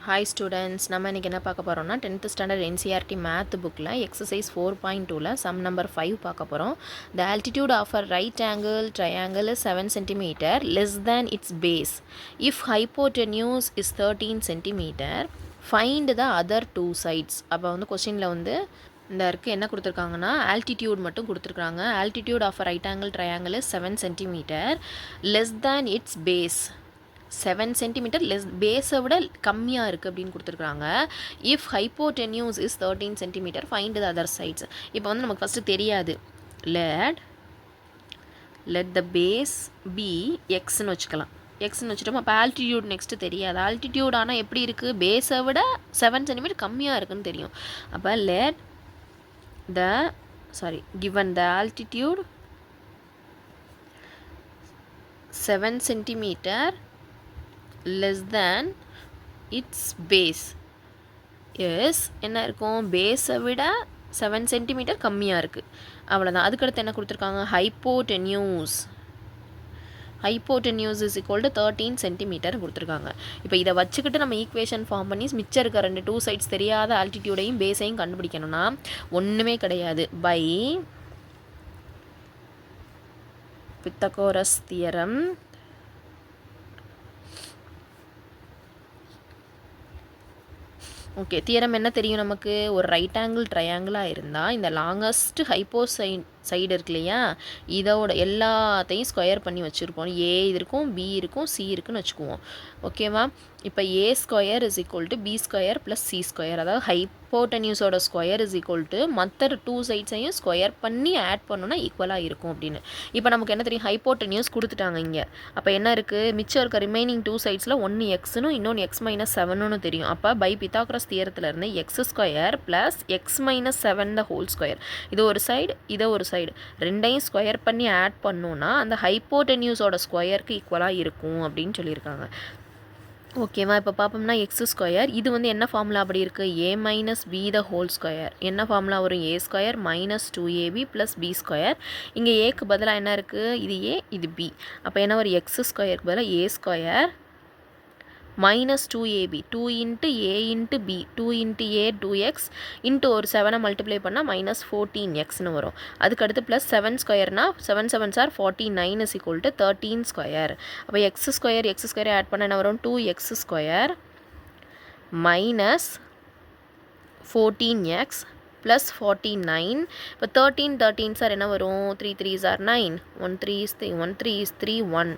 Hi students, நம்ம இன்னைக்கு என்ன பார்க்க போறோம்னா 10th standard NCERT math bookல exercise 4.2ல sum number 5 பார்க்க போறோம். The altitude of a right angle triangle is 7 cm less than its base. If hypotenuse is 13 cm, find the other two sides. அப்ப வந்து क्वेश्चनல வந்து இந்த இருக்கு என்ன கொடுத்துருக்காங்கன்னா altitude மட்டும் கொடுத்துருக்காங்க. Altitude of a right angle triangle is 7 cm less than its base. 7 centimetre less பேஸை விட கம்மியாக இருக்குது அப்படின்னு கொடுத்துருக்குறாங்க. If hypotenuse is 13 centimetre find the other sides. இப்போ வந்து நமக்கு ஃபஸ்ட்டு தெரியாது. லெட் த பேஸ் பி எக்ஸ்ன்னு வச்சுக்கலாம். எக்ஸ்ன்னு வச்சுட்டோம். அப்போ ஆல்டிடியூட் நெக்ஸ்ட்டு தெரியாது. ஆல்டிடியூட் ஆனால் எப்படி இருக்குது, பேஸை விட 7 சென்டிமீட்டர் கம்மியாக இருக்குதுன்னு தெரியும். அப்போ given the altitude 7 centimeter less than its base is என்ன இருக்கும், பேஸை விட 7 சென்டிமீட்டர் கம்மியாக இருக்குது. அவ்வளோதான். அதுக்கடுத்து என்ன கொடுத்துருக்காங்க, hypotenuse is equal to 13 centimetre கொடுத்துருக்காங்க. இப்போ இதை வச்சுக்கிட்டு நம்ம ஈக்குவேஷன் ஃபார்ம் பண்ணி மிச்சம் இருக்க ரெண்டு டூ சைட்ஸ் தெரியாத ஆல்டிடியூடையும் பேஸையும் கண்டுபிடிக்கணும்னா ஒன்றுமே கிடையாது. By Pythagoras theorem okay, theorem என்ன தெரியும் நமக்கு, ஒரு ரைட் ஆங்கிள் ட்ரையாங்கிளாக இருந்தால் இந்த லாங்கஸ்ட் சைடு இருக்கு இல்லையா, இதோட எல்லாத்தையும் ஸ்கொயர் பண்ணி வச்சுருப்போம். ஏ இது இருக்கும், பி இருக்கும், சி இருக்குன்னு வச்சுக்குவோம். ஓகேவா? இப்போ a square is equal to b square plus c square, அதாவது ஹைப்போட்டென்யூஸோட ஸ்கொயர் இஸ் ஈக்குவல் டு மற்ற டூ சைட்ஸையும் ஸ்கொயர் பண்ணி ஆட் பண்ணோன்னா ஈக்குவலாக இருக்கும் அப்படின்னு. இப்போ நமக்கு என்ன தெரியும், ஹைப்போட்டென்யூஸ் கொடுத்துட்டாங்க இங்கே. அப்போ என்ன இருக்குது, மிச்சம் இருக்க ரிமைனிங் டூ சைட்ஸில் ஒன்று எக்ஸ்னு இன்னொன்று எக்ஸ் மைனஸ் 7ன்னு தெரியும். அப்போ பை பித்தாகரஸ் தியரத்துலேருந்து x square plus x minus 7 the whole square, இது ஒரு சைடு இதை ஒரு சைடு ரெண்டையும் ஸ்கொயர் பண்ணி ஆட் பண்ணோன்னா அந்த ஹைப்போட்டென்யூஸோட ஸ்கொயருக்கு ஈக்குவலாக இருக்கும் அப்படின்னு சொல்லியிருக்காங்க. ஓகேவா? இப்போ பார்ப்போம்னா எக்ஸ் ஸ்கொயர் இது வந்து என்ன ஃபார்முலா அப்படி இருக்குது, a minus b the whole square. என்ன ஃபார்முலா வரும், a square minus 2ab plus b square. இங்கே ஏக்கு பதிலாக என்ன இருக்குது, இது ஏ இது பி. அப்போ என்ன ஒரு எக்ஸ் ஸ்கொயருக்கு பதிலாக ஏ square minus 2ab 2 into A into B 2 into A 2x into ஒரு 7 மல்டிப்ளை பண்ணால் மைனஸ் 14xன்னு வரும். அதுக்கடுத்து plus 7 ஸ்கொயர்னா 7 7s are 49 is equal to 13 square. அப்போ எக்ஸ் ஸ்கொயர் ஆட் பண்ண என்ன வரும், 2x square minus 14x plus 49. இப்போ 13 சார் என்ன வரும், 3 3s are 9, 1 3 is 3, 1 3 is 3 1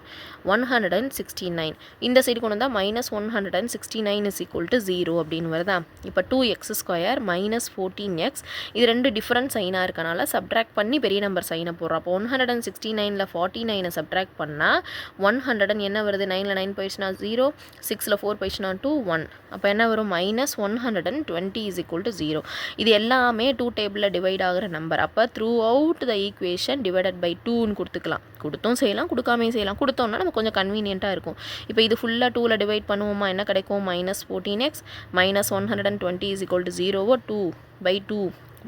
169. இந்த சைடு கொண்டு வந்தால் மைனஸ் 169 இஸ் ஈக்குவல் டு 0 அப்படின்னு வருதா. இப்போ 2x ஸ்கொயர் மைனஸ் 14x, இது ரெண்டு டிஃப்ரெண்ட் சைனாக இருக்கனால சப்ட்ராக்ட் பண்ணி பெரிய நம்பர் சைனை போடுறோம். அப்போ 169ல் 49 சப்ட்ராக்ட் பண்ணால் 100 என்ன வருது, 9ல் 9 போயிடுச்சுன்னா 0, 6ல் 4 போயிடுச்சுன்னா 2 1. அப்போ என்ன வரும், மைனஸ் 120 இஸ் ஈக்குவல் டு 0. இது எல்லாம் டூ டேபிளில் டிவைட் ஆகிற நம்பர். அப்போ through out the equation divided by 2ன்னு கொடுத்துக்கலாம். கொடுத்தும் செய்யலாம், கொடுக்காமே செய்யலாம். கொடுத்தோம்னா நம்ம கொஞ்சம் கன்வீனியண்ட்டாக இருக்கும். இப்போ இது ஃபுல்லாக 2ல் டிவைட் பண்ணுவோமா, என்ன கிடைக்கும், minus 14x minus 120 is equal to 0.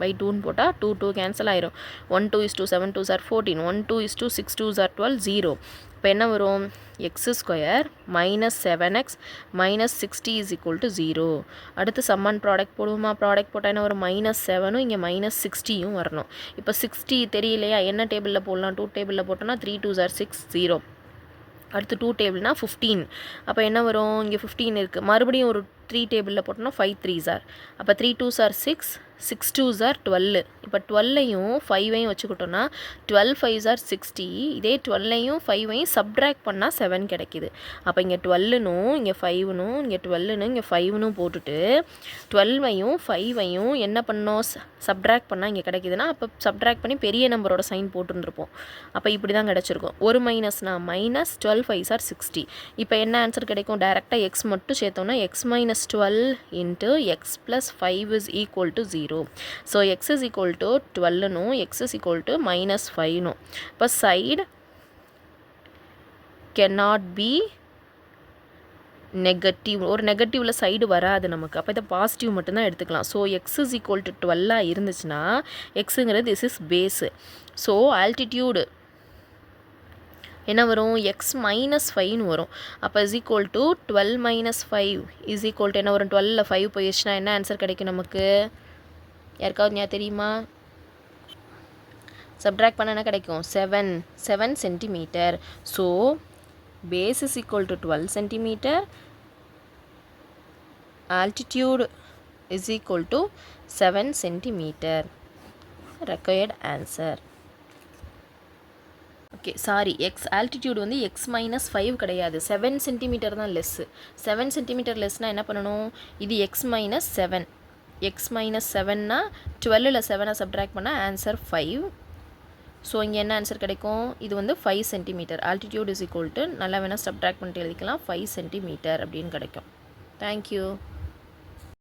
2/2 போட்டால் 2 2 கேன்சல் ஆயிரும். 1 2 is 2 7 2s are 14, 1 2 is 2 6 2s are 12 0. இப்போ என்ன வரும், X square minus 7x minus 60 is equal to 0. அடுத்து சம்மன் ப்ராடக்ட் போடுவோமா, ப்ராடக்ட் போட்டால் என்ன வரும், மைனஸ் 7ம் இங்கே மைனஸ் 60யும் வரணும். இப்போ 60 தெரியலையா, என்ன டேபிளில் போடலாம், 2 டேபிளில் போட்டோன்னா 3 2s are 6 0. அடுத்து 2 டேபிள்னா 15. அப்போ என்ன வரும், இங்கே 15 இருக்குது, மறுபடியும் ஒரு 3 டேபிளில் போட்டோம்னா 5 3s are, அப்போ 3 2s are 6 6 2s are 12. இப்போ 12ஐயும் 5ஐயும் வச்சுக்கிட்டோன்னா 12 5s are 60. இதே 12ஐயும் 5ஐயும் சப்ட்ராக்ட் பண்ணால் 7 கிடைக்கிது. அப்போ இங்கே 12னும் இங்கே 5னும் இங்கே 12னு இங்கே 5னும் போட்டுட்டு 12ஐயும் 5ஐயும் என்ன பண்ணோம், சப்ட்ராக்ட் பண்ணால் இங்கே கிடைக்கிதுன்னா அப்போ சப்ட்ராக்ட் பண்ணி பெரிய நம்பரோட சைன் போட்டுருந்துருப்போம். அப்போ இப்படி தான் கிடச்சிருக்கும். ஒரு மைனஸ்னா மைனஸ் 12 5s are 60. இப்போ என்ன ஆன்சர் கிடைக்கும், டேரெக்டாக எக்ஸ் மட்டும் சேர்த்தோம்னா x minus 12 into x plus 5 is equal to 0. So x is equal to 12 no, x is equal to minus 5 no. இப்போ side cannot be நெகட்டிவ், ஒரு நெகட்டிவில் சைடு வராது நமக்கு. அப்போ இதை பாசிட்டிவ் மட்டும்தான் எடுத்துக்கலாம். So x is equal to 12 இருந்துச்சுன்னா எக்ஸுங்கிறது this is base. So altitude என்ன வரும் எக்ஸ் மைனஸ் ஃபைவ்னு வரும். அப்போ is equal to 12 minus 5 is equal to என்ன வரும் 12ல் 5 போயிடுச்சுன்னா என்ன ஆன்சர் கிடைக்கும் நமக்கு? யாருக்காவது ஞாபகம் தெரியுமா? சப்ட்ராக்ட் பண்ண என்ன கிடைக்கும்? 7 centimetre. So base is equal to 12 centimetre, altitude is equal to 7 centimeter. Required answer. Okay sorry, x altitude வந்து எக்ஸ் மைனஸ் 5 கிடையாது, 7 சென்டிமீட்டர் தான் லெஸ்ஸு. 7 சென்டிமீட்டர் லெஸ்னால் என்ன பண்ணணும்? இது எக்ஸ் மைனஸ் 7. எக்ஸ் மைனஸ் 7னா 12ல் 7 சப்ட்ராக்ட் பண்ணால் ஆன்சர் 5. ஸோ இங்கே என்ன ஆன்சர் கிடைக்கும்? இது வந்து 5 centimetre. Altitude is equal to நல்லா வேணால் சப்ட்ராக்ட் பண்ணிட்டு எழுதிக்கலாம், 5 சென்டிமீட்டர் அப்படின்னு கிடைக்கும். தேங்க்யூ.